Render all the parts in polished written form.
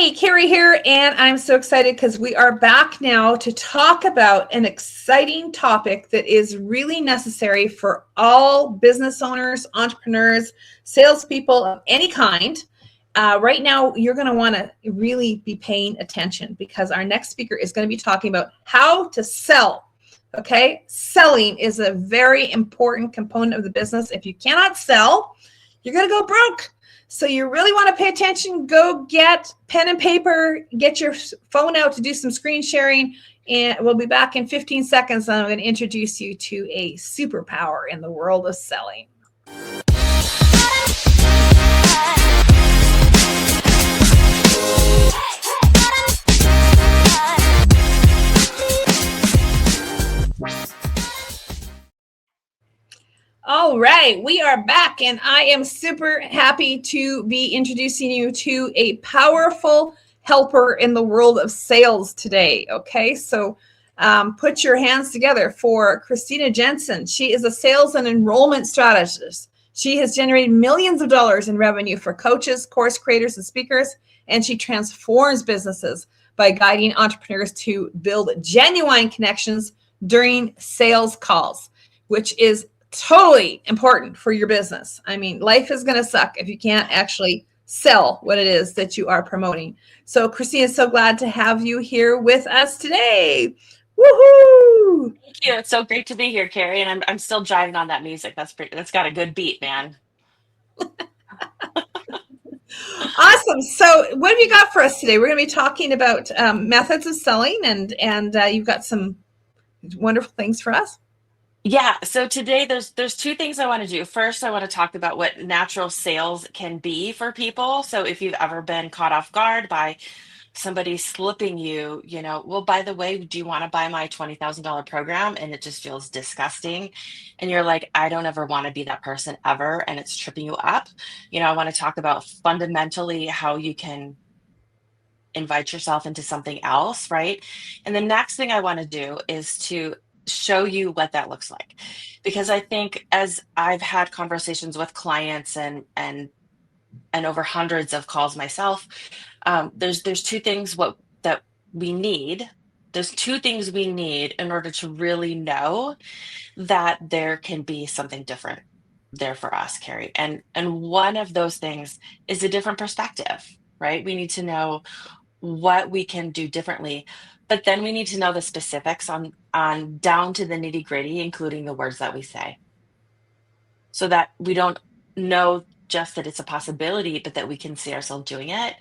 Hey, Carrie here, and I'm so excited because we are back now to talk about an exciting topic that is really necessary for all business owners, entrepreneurs, salespeople of any kind. Right now, you're going to want to really be paying attention because our next speaker is going to be talking about how to sell. Okay, selling is a very important component of the business. If you cannot sell, you're going to go broke. So you really want to pay attention. Go get pen and paper, get your phone out to do some screen sharing, and we'll be back in 15 seconds. And I'm going to introduce you to a superpower in the world of selling. All right, we are back, and I am super happy to be introducing you to a powerful helper in the world of sales today. Okay, so put your hands together for Kristina Jensen. She is a sales and enrollment strategist. She has generated millions of dollars in revenue for coaches, course creators, and speakers, and she transforms businesses by guiding entrepreneurs to build genuine connections during sales calls, which is totally important for your business. I mean, life is going to suck if you can't actually sell what it is that you are promoting. So, Kristina, so glad to have you here with us today. Woohoo! Thank you. It's so great to be here, Carrie. And I'm still jiving on that music. That's got a good beat, man. Awesome. So, what have you got for us today? We're going to be talking about methods of selling, and you've got some wonderful things for us. Yeah. So today there's two things I want to do. First, I want to talk about what natural sales can be for people. So if you've ever been caught off guard by somebody slipping you, well, by the way, do you want to buy my $20,000 program? And it just feels disgusting. And you're like, I don't ever want to be that person ever. And it's tripping you up. I want to talk about fundamentally how you can invite yourself into something else, right? And the next thing I want to do is to show you what that looks like. Because I think as I've had conversations with clients and over hundreds of calls myself, there's two things that we need. There's two things we need in order to really know that there can be something different there for us, Carrie. And one of those things is a different perspective, right? We need to know what we can do differently, but then we need to know the specifics on down to the nitty gritty, including the words that we say, so that we don't know just that it's a possibility, but that we can see ourselves doing it.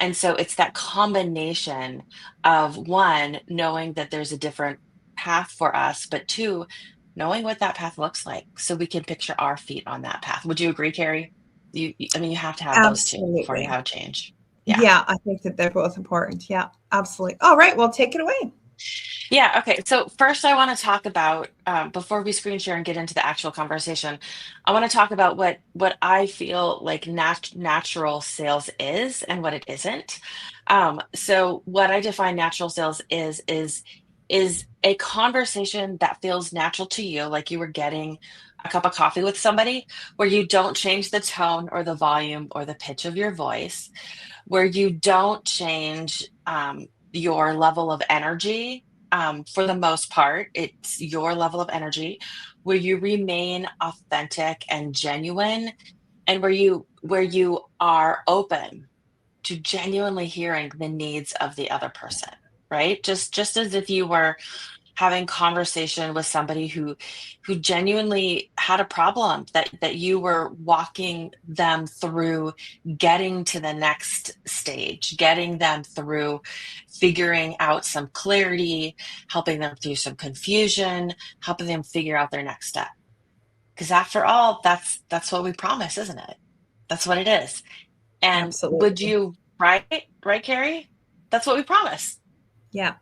And so it's that combination of, one, knowing that there's a different path for us, but two, knowing what that path looks like so we can picture our feet on that path. Would you agree, Carrie? I mean, you have to have those two before you Absolutely. have change. Yeah, I think that they're both important. Yeah, absolutely. All right, well, take it away. Yeah. Okay. So first, I want to talk about before we screen share and get into the actual conversation. I want to talk about what I feel like natural sales is and what it isn't. So what I define natural sales is a conversation that feels natural to you, like you were getting a cup of coffee with somebody, where you don't change the tone or the volume or the pitch of your voice, where you don't change your level of energy. For the most part, it's your level of energy, where you remain authentic and genuine, and where you are open to genuinely hearing the needs of the other person, right? Just as if you were having conversation with somebody who genuinely had a problem that you were walking them through getting to the next stage, getting them through figuring out some clarity, helping them through some confusion, helping them figure out their next step. Because after all, that's what we promise, isn't it? That's what it is. And would Absolutely. you, right, Carrie? That's what we promise. Yeah.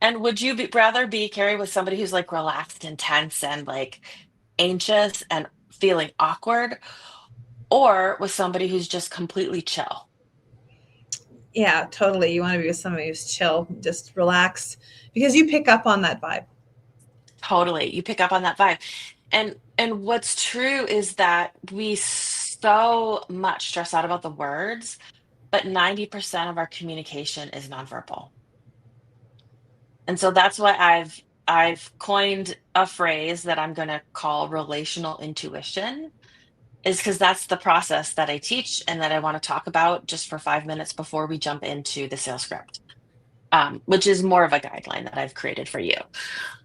And would you rather be, Carrie, with somebody who's like relaxed and tense and like anxious and feeling awkward, or with somebody who's just completely chill? Yeah, totally. You want to be with somebody who's chill, just relax, because you pick up on that vibe. Totally. You pick up on that vibe. And what's true is that we so much stress out about the words, but 90% of our communication is nonverbal. And so that's why I've coined a phrase that I'm going to call relational intuition, is because that's the process that I teach and that I want to talk about just for 5 minutes before we jump into the sales script, which is more of a guideline that I've created for you.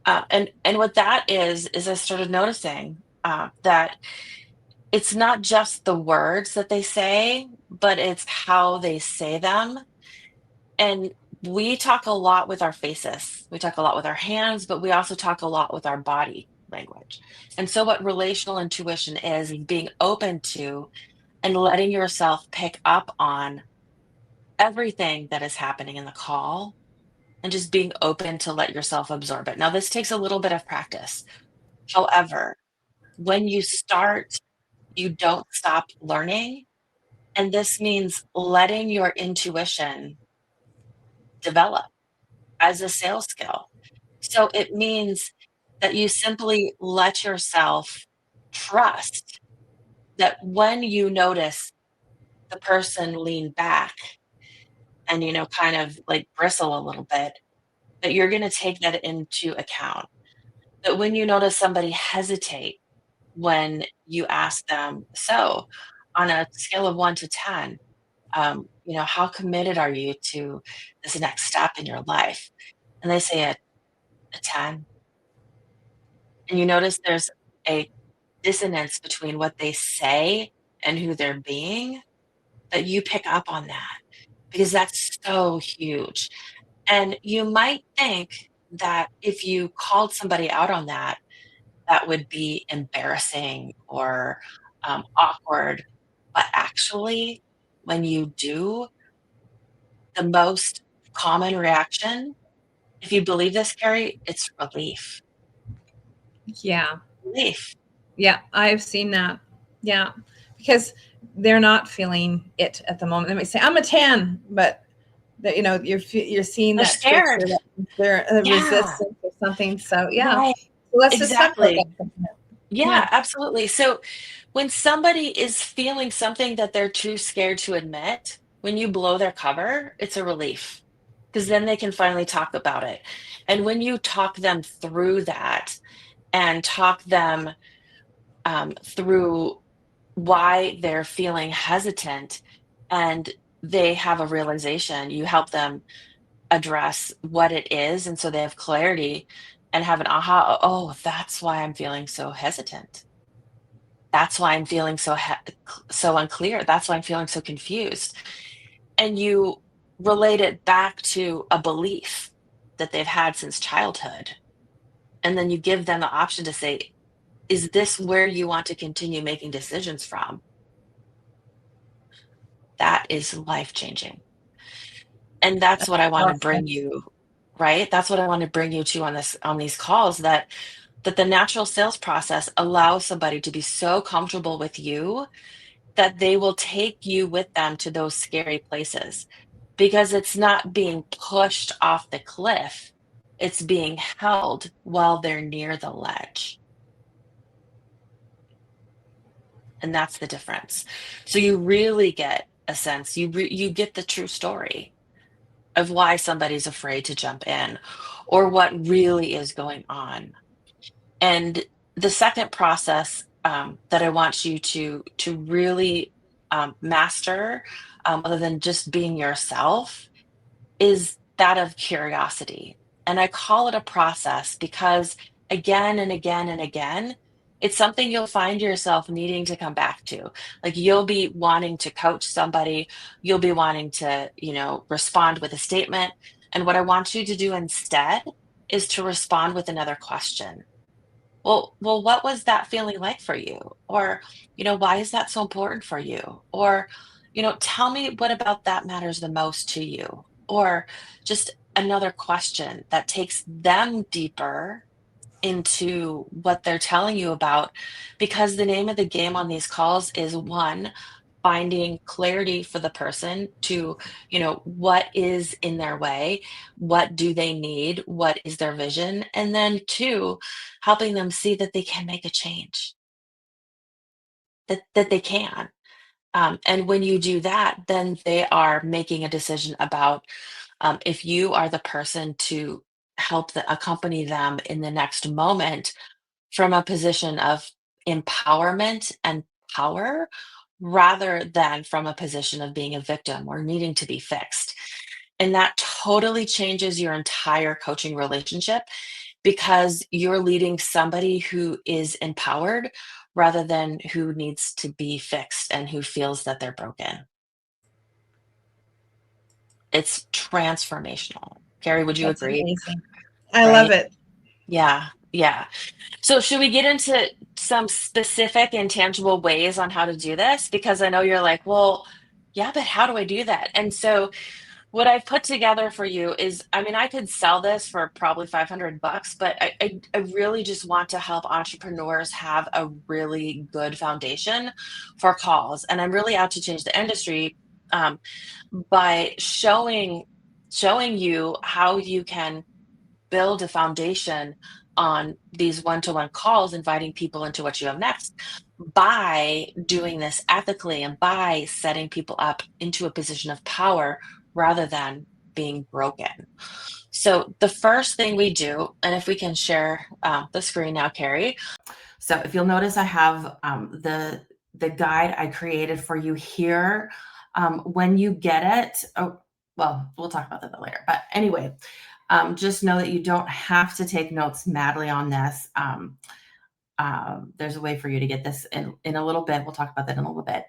And what that is I started noticing that it's not just the words that they say, but it's how they say them. And we talk a lot with our faces, we talk a lot with our hands, but we also talk a lot with our body language. And so, what relational intuition is being open to and letting yourself pick up on everything that is happening in the call and just being open to let yourself absorb it. Now, this takes a little bit of practice. However, when you start, you don't stop learning. And this means letting your intuition develop as a sales skill. So it means that you simply let yourself trust that when you notice the person lean back and, kind of like bristle a little bit, that you're going to take that into account. That when you notice somebody hesitate when you ask them, so on a scale of 1 to 10, how committed are you to this next step in your life? And they say a 10. And you notice there's a dissonance between what they say and who they're being, that you pick up on that because that's so huge. And you might think that if you called somebody out on that, that would be embarrassing or awkward. But actually, when you do, the most common reaction, if you believe this, Carrie, it's relief. Yeah. Relief. Yeah, I've seen that. Yeah, because they're not feeling it at the moment. They might say, "I'm a 10," but you're seeing They're that twitch or scared. that they're Yeah, resistance or something. So yeah, right. so let's just talk about Exactly. that. Yeah, Yeah, absolutely. So when somebody is feeling something that they're too scared to admit, when you blow their cover, it's a relief because then they can finally talk about it. And when you talk them through that and talk them through why they're feeling hesitant and they have a realization, you help them address what it is. And so they have clarity and have an aha. Oh, that's why I'm feeling so hesitant. That's why I'm feeling so unclear. That's why I'm feeling so confused. And you relate it back to a belief that they've had since childhood. And then you give them the option to say, is this where you want to continue making decisions from? That is life changing. And that's what I want to bring awesome. you, right? That's what I want to bring you to on these calls, that the natural sales process allows somebody to be so comfortable with you that they will take you with them to those scary places, because it's not being pushed off the cliff, it's being held while they're near the ledge. And that's the difference. So you really get a sense, you get the true story of why somebody's afraid to jump in or what really is going on. And the second process that I want you to really master, other than just being yourself, is that of curiosity. And I call it a process because again and again and again, it's something you'll find yourself needing to come back to. Like you'll be wanting to coach somebody, you'll be wanting to, respond with a statement. And what I want you to do instead is to respond with another question. Well, what was that feeling like for you? Or, why is that so important for you? Or, tell me what about that matters the most to you? Or just another question that takes them deeper into what they're telling you about. Because the name of the game on these calls is, one, finding clarity for the person to, what is in their way, what do they need, what is their vision, and then two, helping them see that they can make a change, that they can. And when you do that, then they are making a decision about if you are the person to help accompany them in the next moment from a position of empowerment and power rather than from a position of being a victim or needing to be fixed. And that totally changes your entire coaching relationship because you're leading somebody who is empowered rather than who needs to be fixed and who feels that they're broken. It's transformational. Carrie, would you That's agree? amazing. I love Right? it. Yeah. Yeah. So should we get into some specific and tangible ways on how to do this? Because I know you're like, well, yeah, but how do I do that? And so what I've put together for you is, I mean, I could sell this for probably $500, but I really just want to help entrepreneurs have a really good foundation for calls. And I'm really out to change the industry um, by showing you how you can build a foundation on these one-to-one calls, inviting people into what you have next by doing this ethically and by setting people up into a position of power rather than being broken. So the first thing we do, and if we can share the screen now, Carrie. So if you'll notice, I have the guide I created for you here. When you get it, oh, well, we'll talk about that later. But anyway, just know that you don't have to take notes madly on this. There's a way for you to get this in a little bit. We'll talk about that in a little bit.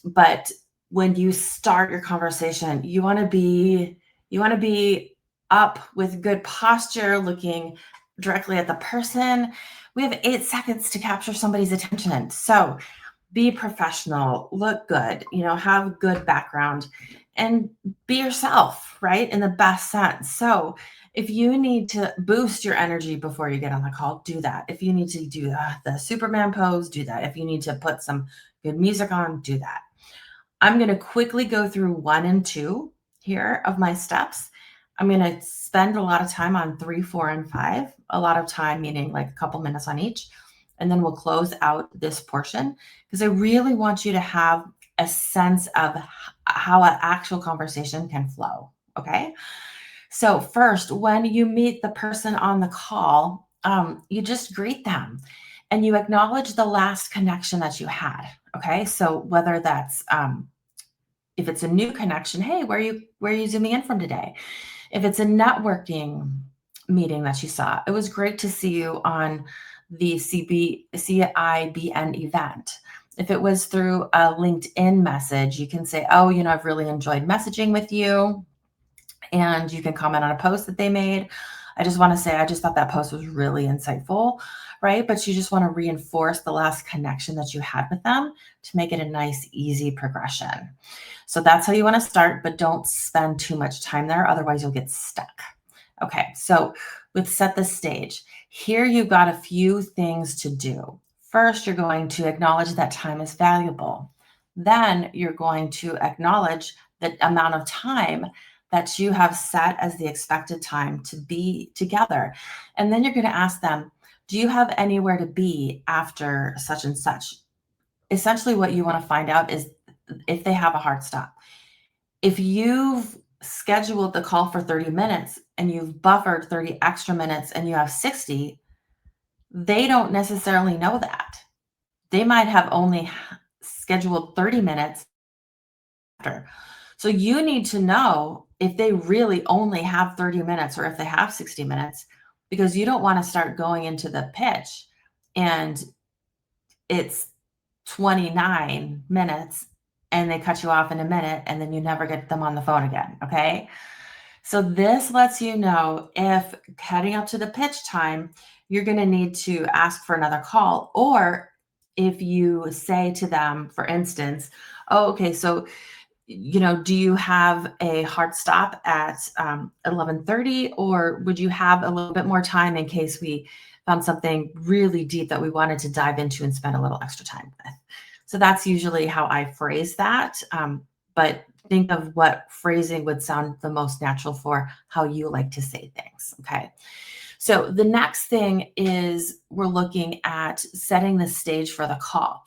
But when you start your conversation, you want to be up with good posture, looking directly at the person. We have 8 seconds to capture somebody's attention. So be professional, look good, have good background, and be yourself, right? In the best sense. So if you need to boost your energy before you get on the call, do that. If you need to do the Superman pose, do that. If you need to put some good music on, do that. I'm going to quickly go through 1 and 2 here of my steps. I'm going to spend a lot of time on 3, 4, and 5, a lot of time, meaning like a couple minutes on each. And then we'll close out this portion because I really want you to have a sense of how an actual conversation can flow. Okay. So first, when you meet the person on the call, you just greet them and you acknowledge the last connection that you had. Okay. So whether that's, if it's a new connection, hey, where are you zooming in from today? If it's a networking meeting that you saw, it was great to see you on the CIBN event. If it was through a LinkedIn message, you can say, oh, I've really enjoyed messaging with you. And you can comment on a post that they made. I just want to say, I just thought that post was really insightful, right? But you just want to reinforce the last connection that you had with them to make it a nice, easy progression. So that's how you want to start, but don't spend too much time there. Otherwise, you'll get stuck. Okay, so let's set the stage. Here you've got a few things to do. First, you're going to acknowledge that time is valuable. Then you're going to acknowledge the amount of time that you have set as the expected time to be together. And then you're going to ask them, do you have anywhere to be after such and such? Essentially, what you want to find out is if they have a hard stop. If you've scheduled the call for 30 minutes and you've buffered 30 extra minutes and you have 60, they don't necessarily know that. They might have only scheduled 30 minutes after. So you need to know if they really only have 30 minutes or if they have 60 minutes, because you don't want to start going into the pitch and it's 29 minutes and they cut you off in a minute and then you never get them on the phone again. Okay. So this lets you know if heading up to the pitch time, you're going to need to ask for another call, or if you say to them, for instance, oh, okay, so do you have a hard stop at 11:30, or would you have a little bit more time in case we found something really deep that we wanted to dive into and spend a little extra time with? So that's usually how I phrase that. But think of what phrasing would sound the most natural for how you like to say things. Okay. So the next thing is we're looking at setting the stage for the call.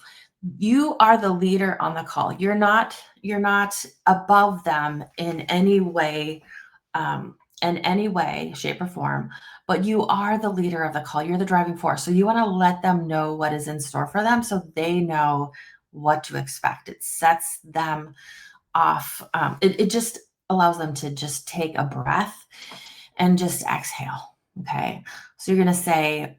you are the leader on the call. You're not above them in any way, shape or form, but you are the leader of the call. You're the driving force. So you want to let them know what is in store for them so they know what to expect. It sets them off. It just allows them to just take a breath and just exhale. Okay. So you're going to say,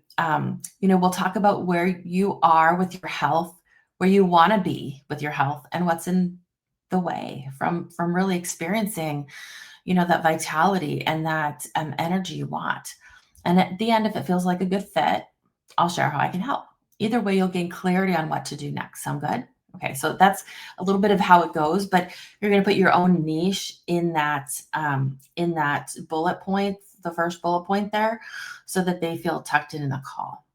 we'll talk about where you are with your health, where you want to be with your health, and what's in the way from really experiencing, that vitality and that energy you want. And at the end, if it feels like a good fit, I'll share how I can help. Either way, you'll gain clarity on what to do next. Sound good? Okay, so that's a little bit of how it goes, but you're going to put your own niche in that bullet point, the first bullet point there, so that they feel tucked in the call.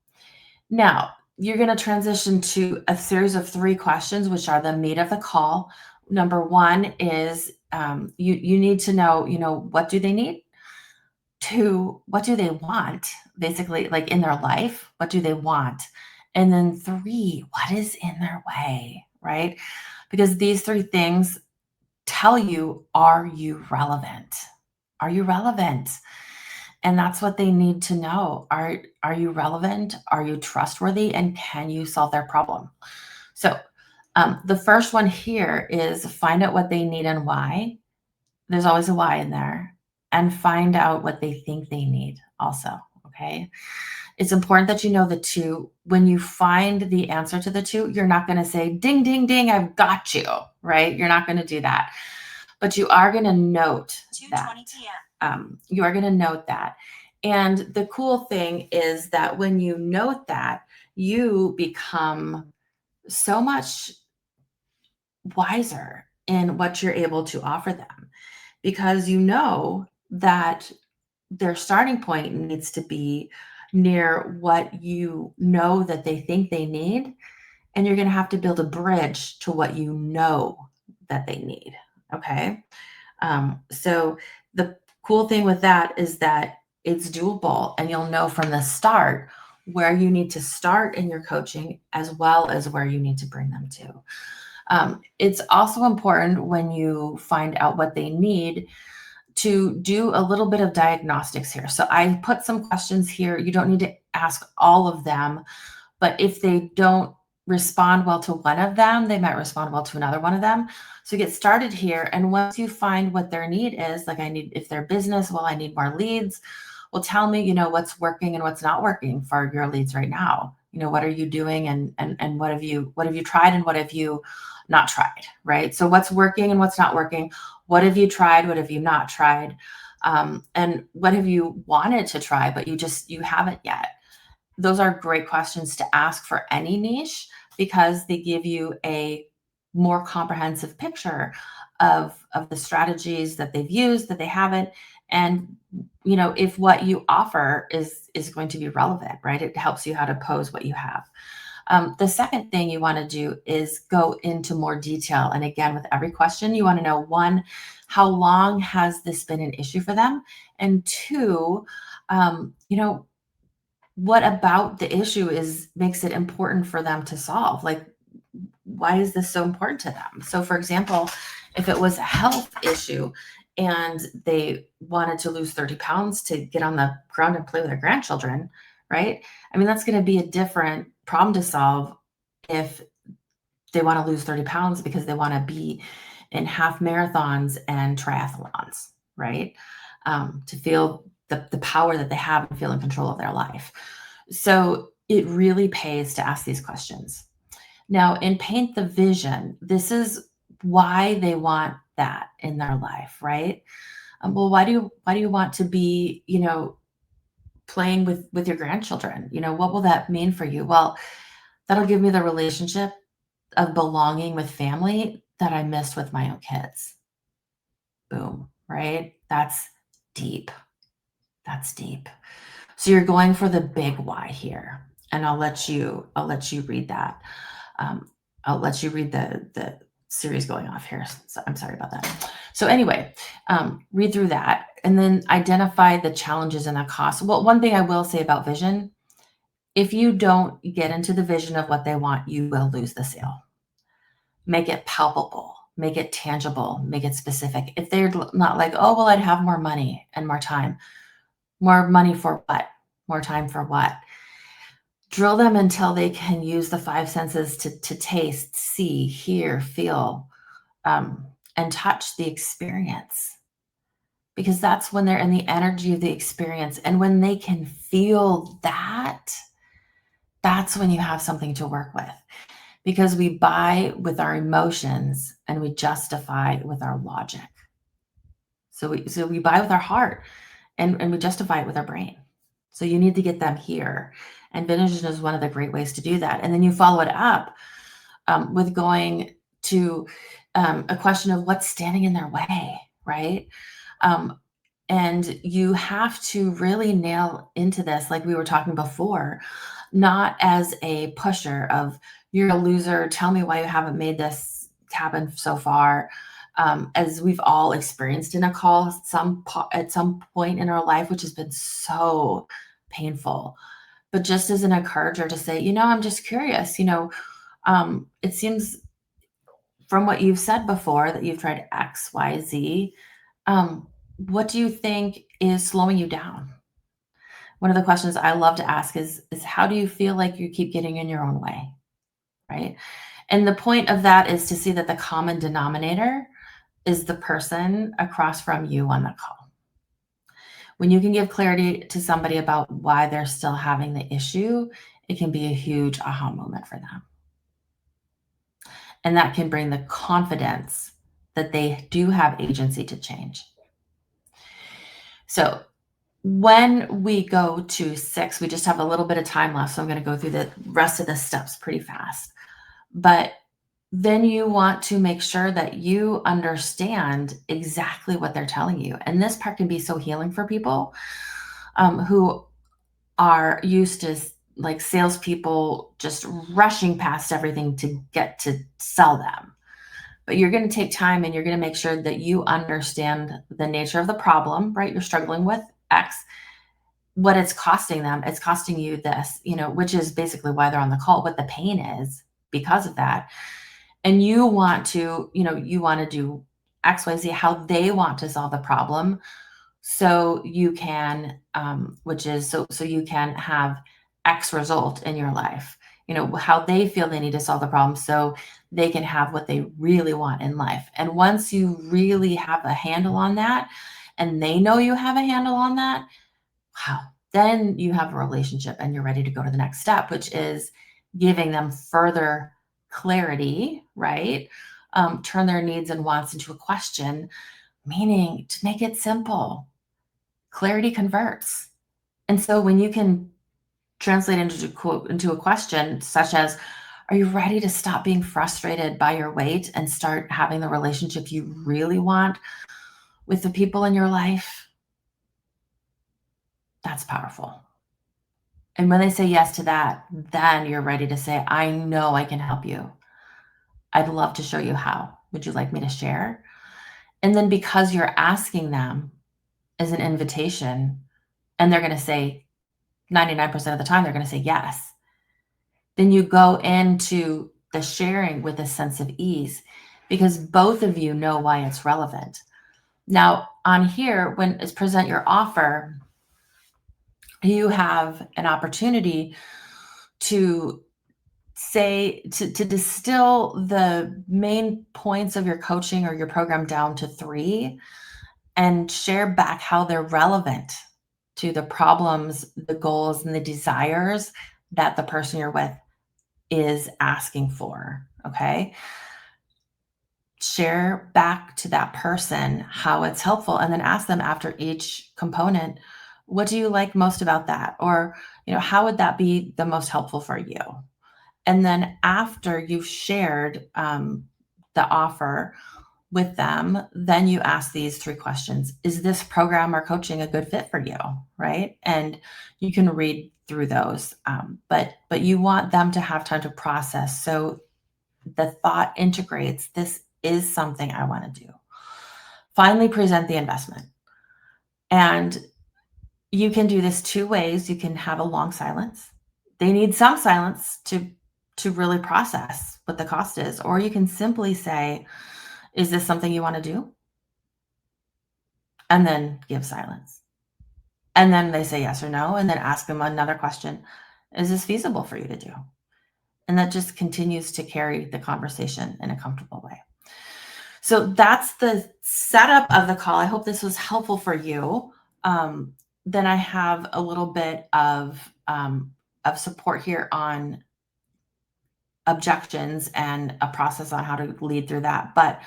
Now, you're going to transition to a series of 3 questions, which are the meat of the call. Number 1 is you need to know, what do they need? 2, what do they want? Basically, like in their life, what do they want? And then 3, what is in their way, right? Because these 3 things tell you, are you relevant? Are you relevant? And that's what they need to know. Are you relevant? Are you trustworthy? And can you solve their problem? So the first one here is find out what they need and why. There's always a why in there. And find out what they think they need also, okay? It's important that you know the 2. When you find the answer to the 2, you're not going to say, ding, ding, ding, I've got you, right? You're not going to do that. But you are going to note that. You are going to note that. And the cool thing is that when you note that, you become so much wiser in what you're able to offer them, because you know that their starting point needs to be near what you know that they think they need. And you're going to have to build a bridge to what you know that they need. Okay. So the cool thing with that is that it's doable, and you'll know from the start where you need to start in your coaching as well as where you need to bring them to. It's also important when you find out what they need to do a little bit of diagnostics here. So I put some questions here. You don't need to ask all of them, but if they don't respond well to one of them, they might respond well to another one of them. So get started here. And once you find what their need is, like if they're business, well, I need more leads. Well, tell me, what's working and what's not working for your leads right now. What are you doing and what have you tried and what have you not tried, right? So what's working and what's not working? What have you tried? What have you not tried? And what have you wanted to try, but you haven't yet? Those are great questions to ask for any niche, because they give you a more comprehensive picture of the strategies that they've used, that they haven't, and if what you offer is going to be relevant, right? It helps you how to pose what you have. The second thing you want to do is go into more detail. And again, with every question, you want to know, 1, how long has this been an issue for them? And 2, what about the issue makes it important for them to solve? Like, why is this so important to them? So for example, if it was a health issue and they wanted to lose 30 pounds to get on the ground and play with their grandchildren, right? I mean, that's going to be a different problem to solve if they want to lose 30 pounds because they want to be in half marathons and triathlons, right? To feel the power that they have and feel in control of their life. So it really pays to ask these questions. Now, in Paint the Vision, this is why they want that in their life, right? Well, why do you want to be, playing with your grandchildren? What will that mean for you? Well, that'll give me the relationship of belonging with family that I missed with my own kids. Boom, right? That's deep. That's deep. So you're going for the big why here, and I'll let you read that. I'll let you read the series going off here. So I'm sorry about that. So anyway, read through that and then identify the challenges and the costs. Well, one thing I will say about vision, if you don't get into the vision of what they want, you will lose the sale. make it palpable, make it tangible, make it specific. If they're not like, oh, well, I'd have more money and more time. More money for what? More time for what? Drill them until they can use the five senses to taste, see, hear, feel, and touch the experience. Because that's when they're in the energy of the experience. And when they can feel that, that's when you have something to work with. Because we buy with our emotions and we justify with our logic. So we buy with our heart and we justify it with our brain. So you need to get them here. And vision is one of the great ways to do that. And then you follow it up with going to a question of what's standing in their way, right? And you have to really nail into this, like we were talking before, not as a pusher of you're a loser, tell me why you haven't made this happen so far. As we've all experienced in a call at some point in our life, which has been so painful. But just as an encourager to say, I'm just curious, it seems from what you've said before that you've tried X, Y, Z. What do you think is slowing you down? One of the questions I love to ask is how do you feel like you keep getting in your own way, right? And the point of that is to see that the common denominator is the person across from you on the call. When you can give clarity to somebody about why they're still having the issue, it can be a huge aha moment for them. And that can bring the confidence that they do have agency to change. So when we go to 6, we just have a little bit of time left. So I'm going to go through the rest of the steps pretty fast. But then you want to make sure that you understand exactly what they're telling you. And this part can be so healing for people who are used to like salespeople just rushing past everything to get to sell them. But you're going to take time and you're going to make sure that you understand the nature of the problem, right? You're struggling with X, what it's costing them. It's costing you this, which is basically why they're on the call, what the pain is because of that. And you want to do X, Y, Z, how they want to solve the problem. So you can, so you can have X result in your life, how they feel they need to solve the problem so they can have what they really want in life. And once you really have a handle on that and they know you have a handle on that, wow, then you have a relationship and you're ready to go to the next step, which is giving them further clarity, right? Turn their needs and wants into a question, meaning to make it simple. Clarity converts. And so when you can translate into a question such as, are you ready to stop being frustrated by your weight and start having the relationship you really want with the people in your life? That's powerful. And when they say yes to that, then you're ready to say, I know I can help you. I'd love to show you how. Would you like me to share? And then because you're asking them as an invitation, and they're going to say 99% of the time, they're going to say yes. Then you go into the sharing with a sense of ease because both of you know why it's relevant. Now on here, when it's present your offer, you have an opportunity to say, to distill the main points of your coaching or your program down to 3 and share back how they're relevant to the problems, the goals, and the desires that the person you're with is asking for, okay? Share back to that person how it's helpful and then ask them after each component, what do you like most about that? Or, how would that be the most helpful for you? And then after you've shared the offer with them, then you ask these 3 questions. Is this program or coaching a good fit for you, right? And you can read through those, but you want them to have time to process. So the thought integrates, this is something I want to do. Finally, present the investment. And you can do this 2 ways. You can have a long silence. They need some silence to to really process what the cost is. Or you can simply say, is this something you want to do? And then give silence. And then they say yes or no, and then ask them another question. Is this feasible for you to do? And that just continues to carry the conversation in a comfortable way. So that's the setup of the call. I hope this was helpful for you. Then I have a little bit of support here on objections and a process on how to lead through that. But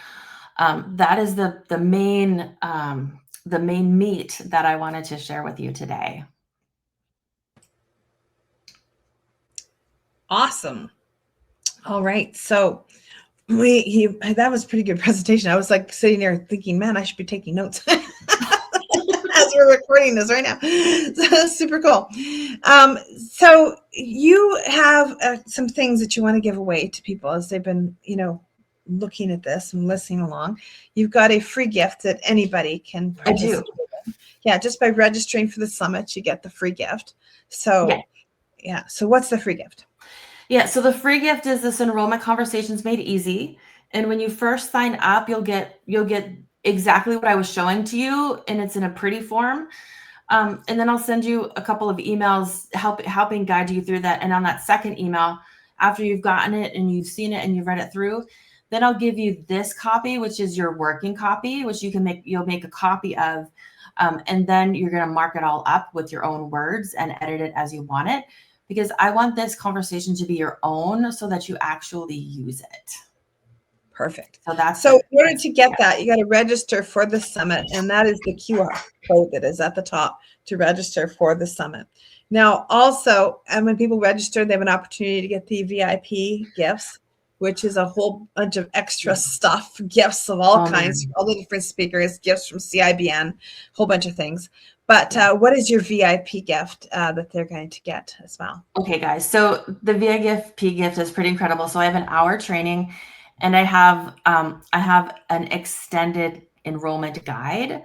that is the main meat that I wanted to share with you today. Awesome. All right. So that was a pretty good presentation. I was like sitting there thinking, man, I should be taking notes as we're recording this right now. So, super cool. So you have some things that you want to give away to people as they've been, looking at this and listening along. You've got a free gift that anybody can participate in. Yeah, just by registering for the summit, you get the free gift. So, yeah. So what's the free gift? Yeah, so the free gift is this Enrollment Conversations Made Easy. And when you first sign up, you'll get exactly what I was showing to you, and it's in a pretty form. And then I'll send you a couple of emails helping guide you through that. And on that second email, after you've gotten it and you've seen it and you've read it through, then I'll give you this copy, which is your working copy, which you'll make a copy of. And then you're going to mark it all up with your own words and edit it as you want it. Because I want this conversation to be your own so that you actually use it. Perfect. So in order to get that, you got to register for the summit. And that is the QR code that is at the top to register for the summit. Now, also, and when people register, they have an opportunity to get the VIP gifts, which is a whole bunch of extra stuff, gifts of all kinds, all the different speakers, gifts from CIBN, a whole bunch of things. But what is your VIP gift that they're going to get as well? Okay, guys. So the VIP gift is pretty incredible. So I have an hour training, and I have an extended enrollment guide,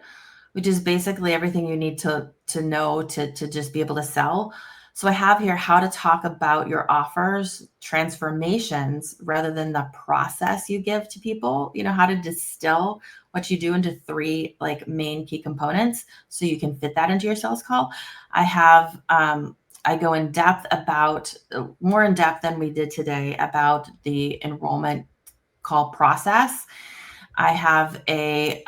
which is basically everything you need to know to just be able to sell. So I have here how to talk about your offers, transformations, rather than the process you give to people, how to distill what you do into 3 main key components so you can fit that into your sales call. I have, I go in depth about, more in depth than we did today, about the enrollment call process. I have a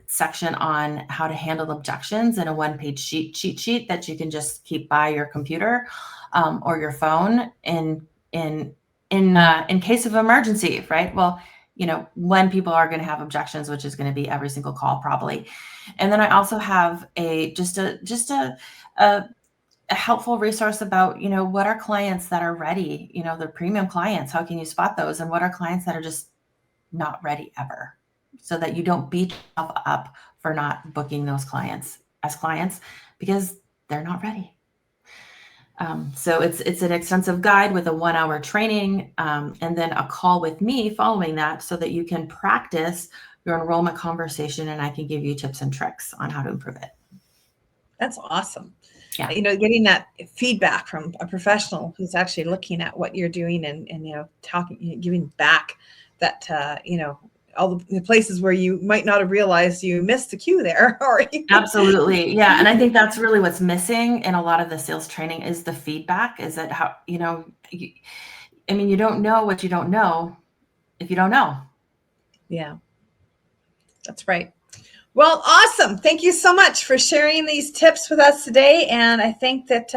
section on how to handle objections in a 1-page cheat sheet that you can just keep by your computer or your phone in case of emergency, right? Well, when people are going to have objections, which is going to be every single call probably. And then I also have just a helpful resource about, what are clients that are ready, they're premium clients, how can you spot those? And what are clients that are just not ready ever, so that you don't beat yourself up for not booking those clients as clients because they're not ready. So it's an extensive guide with a 1-hour training and then a call with me following that so that you can practice your enrollment conversation and I can give you tips and tricks on how to improve it. That's awesome. Yeah. Getting that feedback from a professional who's actually looking at what you're doing and talking, giving back that, all the places where you might not have realized you missed the cue there. Absolutely. Yeah. And I think that's really what's missing in a lot of the sales training is the feedback, is that how, you don't know what you don't know if you don't know. Yeah, that's right. Well, awesome. Thank you so much for sharing these tips with us today. And I think that,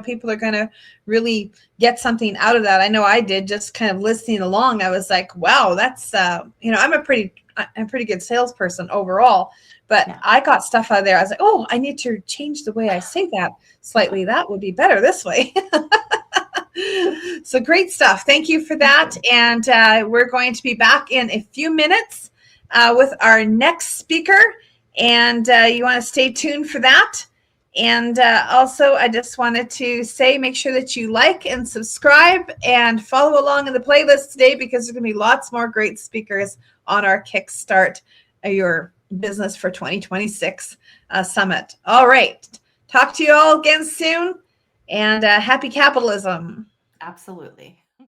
people are going to really get something out of that. I know I did, just kind of listening along. I was like, wow, that's, I'm a pretty good salesperson overall, but yeah. I got stuff out of there. I was like, oh, I need to change the way I say that slightly. That would be better this way. So great stuff. Thank you for that. And we're going to be back in a few minutes with our next speaker, and you want to stay tuned for that. And also, I just wanted to say, make sure that you like and subscribe and follow along in the playlist today, because there's going to be lots more great speakers on our Kickstart Your Business for 2026 Summit. All right. Talk to you all again soon, and happy capitalism. Absolutely.